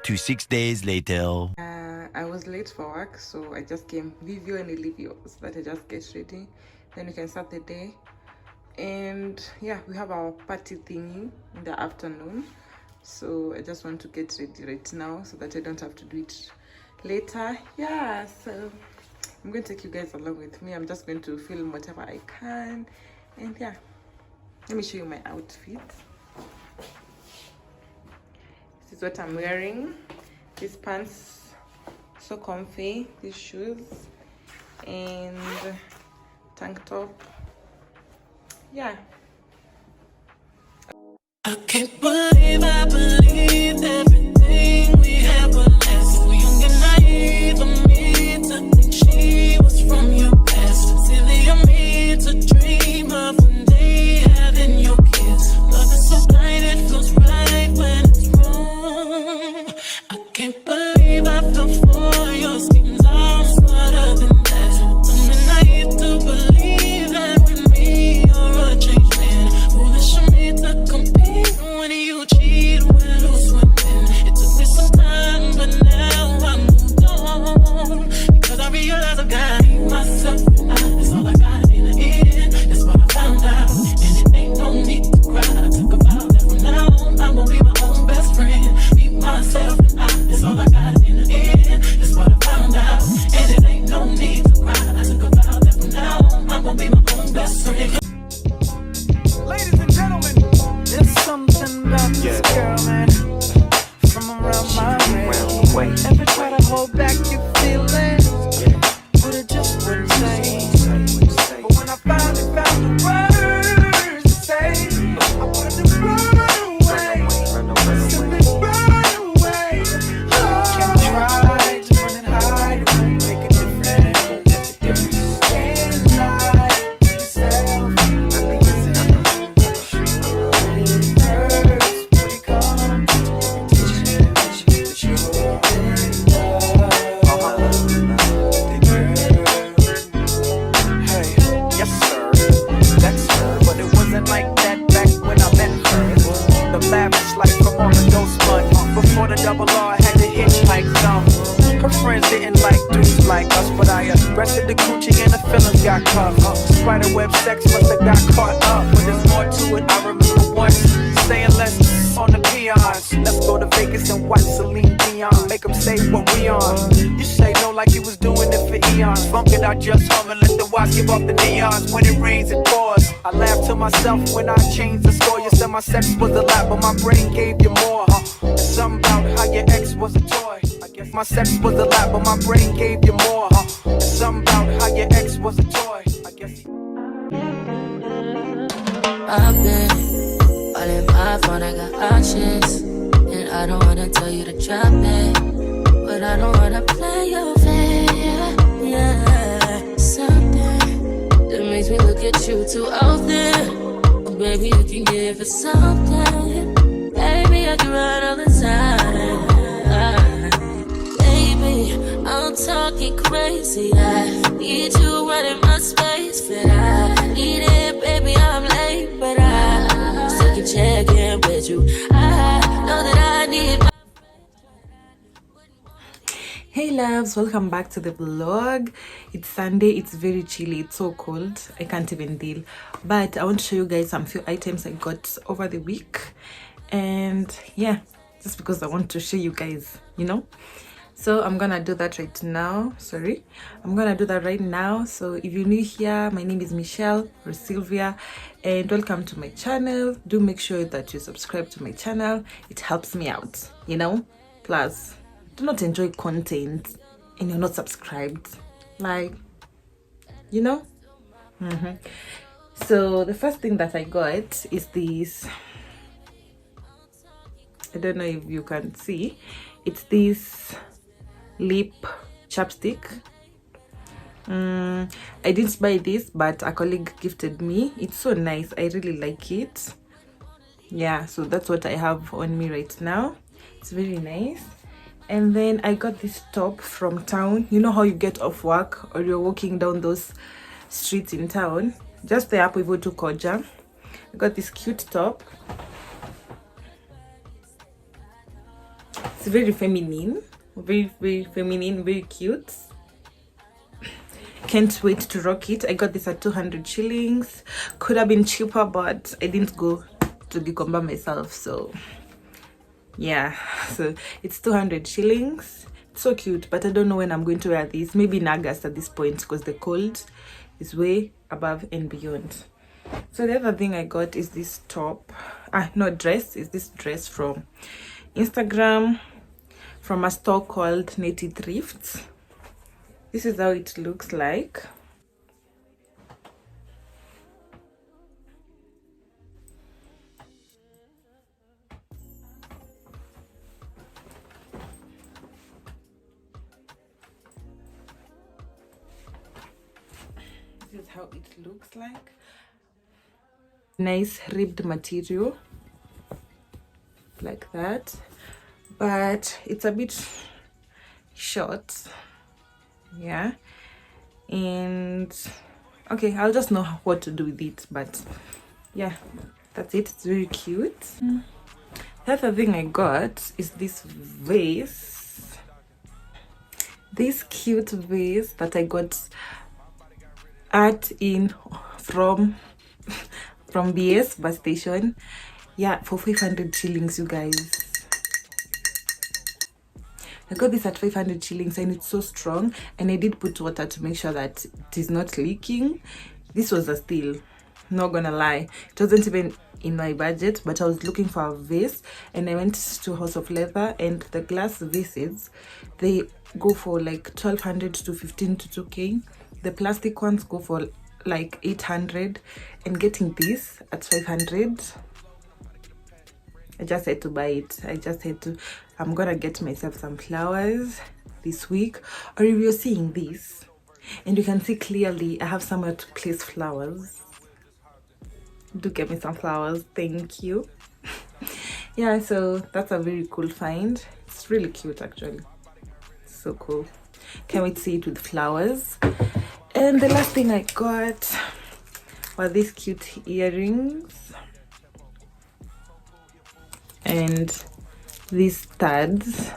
to 6 days later. I was late for work, so I just came Vivio and Olivio so that I just get ready. Then we can start the day. And yeah, we have our party thingy in the afternoon. So I just want to get ready right now so that I don't have to do it later. Yeah, so I'm going to take you guys along with me. I'm just going to film whatever I can. And yeah, let me show you my outfit. This is what I'm wearing. These pants, so comfy. These shoes and tank top. Yeah. I can't believe I believed everything we had was less. So young and naive of me to think she was from your past. Silly of me to dream of one day having your kids. Love is so blind, it feels right when it's wrong. I can't believe I fell for your schemes. I'm smarter than that. I'm naive to believe that with me you're a changed man. Foolish of me to compete when you cheat, when who's swimming. It took me some time, but now I moved on. Because I realize I got myself and that's all I got in the end. That's what I found out. And it ain't no need to cry. I took a vow that from now on I'm gonna be my own best friend. Be myself and that's all I got in the end. That's what I found out. And it ain't no need to cry. I took a vow that from now on I'm gonna be my own best friend. Ladies and gentlemen, there's something about this girl, man, from around my way. Ever try to hold back your feelings, but it just wouldn't say. But when I finally found the words to say, I wanted to run away, simply run away. Can't try to run and hide, it won't make a difference. Can't lie to yourself. Before the double R, I had to hitchhike some. Her friends didn't like dudes like us, but I arrested the coochie and the feelings got cuffed. Spiderweb sex must have got caught up, but there's more to it. I remember once saying less on the peons. Let's go to Vegas and watch Celine Dion. Make them say what we on. You say no like you was doing it for eons. Funk it, I just hum and let the watch give off the neons. When it rains, it pours. I laugh to myself when I changed the score. You said my sex was a lot, but my brain gave you more. Something about how your ex was a toy. I guess my sex was a lot, but my brain gave you more. Something about how your ex was a toy. I guess. I've been all in my phone, I got options. And I don't wanna tell you to drop it, but I don't wanna play your fair. Yeah, something that makes me look at you too often. But baby, you can give it something. Baby, I can run all the time. Baby, I'm talking crazy. I need you running my space, but I need it, baby. I'm late, but I still can check in with you. I know that I need my. Hey loves, welcome back to the vlog. It's Sunday, it's very chilly, it's so cold, I can't even deal. But I want to show you guys some few items I got over the week. And yeah, just because I want to show you guys, you know. So I'm gonna do that right now. I'm gonna do that right now. So if you're new here, my name is Michelle or Sylvia, and welcome to my channel. Do make sure that you subscribe to my channel. It helps me out, you know. Plus, do not enjoy content and you're not subscribed, like, you know. So the first thing that I got is this. I don't know if you can see. It's this lip chapstick. I didn't buy this, but a colleague gifted me. It's so nice, I really like it. Yeah, so that's what I have on me right now. It's very nice. And then I got this top from town. You know how you get off work or you're walking down those streets in town, just the hapo hivyo tu koja. I got this cute top. It's very feminine, very feminine, very cute. Can't wait to rock it. I got this at 200 shillings. Could have been cheaper, but I didn't go to Gikomba myself, so yeah. So it's 200 shillings. It's so cute, but I don't know when I'm going to wear this. Maybe in August at this point, because the cold is way above and beyond. So the other thing I got is this top, dress, is this dress from Instagram, from a store called Netty Thrifts. This is how it looks like. This is how it looks like. Nice ribbed material like that, but it's a bit short, yeah. And okay, I'll just know what to do with it, but yeah, that's it. It's very cute. The other thing I got is this vase, this cute vase that I got from BS bus station, yeah, for 500 shillings, you guys. I got this at 500 shillings and it's so strong, and I did put water to make sure that it is not leaking. This was a steal, not gonna lie. It wasn't even in my budget, but I was looking for a vase and I went to House of Leather, and the glass vases, they go for like 1200 to 15 to 2k. The plastic ones go for like 800, and getting this at 500, I just had to buy it. I'm gonna get myself some flowers this week. Or if you're seeing this and you can see clearly I have somewhere to place flowers, do get me some flowers, thank you. Yeah, so that's a very cool find. It's really cute actually, so cool. Can't wait to see it with flowers. And the last thing I got were these cute earrings and these studs.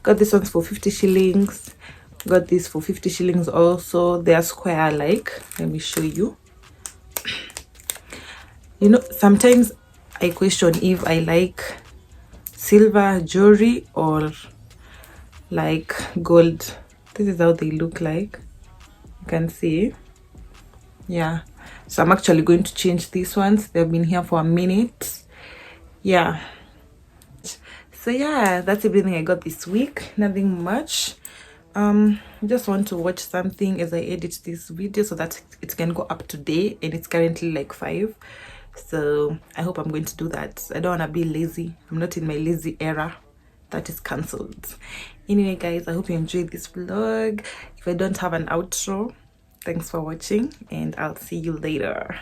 Got these ones for 50 shillings. Got these for 50 shillings also. They are square like. Let me show you. You know, sometimes I question if I like silver jewelry or like gold. This is how they look like. Can see, yeah. So I'm actually going to change these ones. They've been here for a minute, yeah. So yeah, that's everything I got this week. Nothing much. Just want to watch something as I edit this video so that it can go up today, and it's currently like 5, so I hope I'm going to do that. I don't want to be lazy. I'm not in my lazy era. That is cancelled. Anyway guys, I hope you enjoyed this vlog. If I don't have an outro, thanks for watching and I'll see you later.